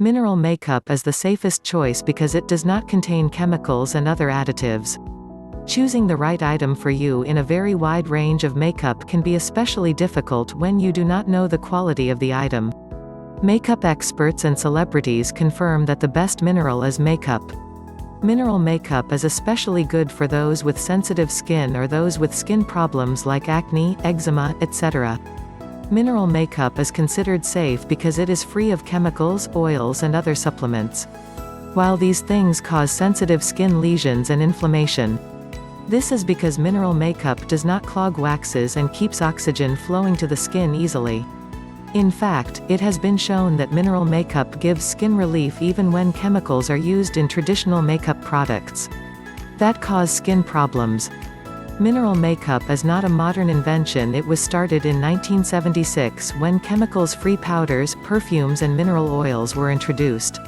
Mineral makeup is the safest choice because it does not contain chemicals and other additives. Choosing the right item for you in a very wide range of makeup can be especially difficult when you do not know the quality of the item. Makeup experts and celebrities confirm that the best mineral is makeup. Mineral makeup is especially good for those with sensitive skin or those with skin problems like acne, eczema, etc. Mineral makeup is considered safe because it is free of chemicals, oils and other supplements. While these things cause sensitive skin lesions and inflammation. This is because mineral makeup does not clog waxes and keeps oxygen flowing to the skin easily. In fact, it has been shown that mineral makeup gives skin relief even when chemicals are used in traditional makeup products that cause skin problems. Mineral makeup is not a modern invention. It was started in 1976 when chemicals-free powders, perfumes and mineral oils were introduced.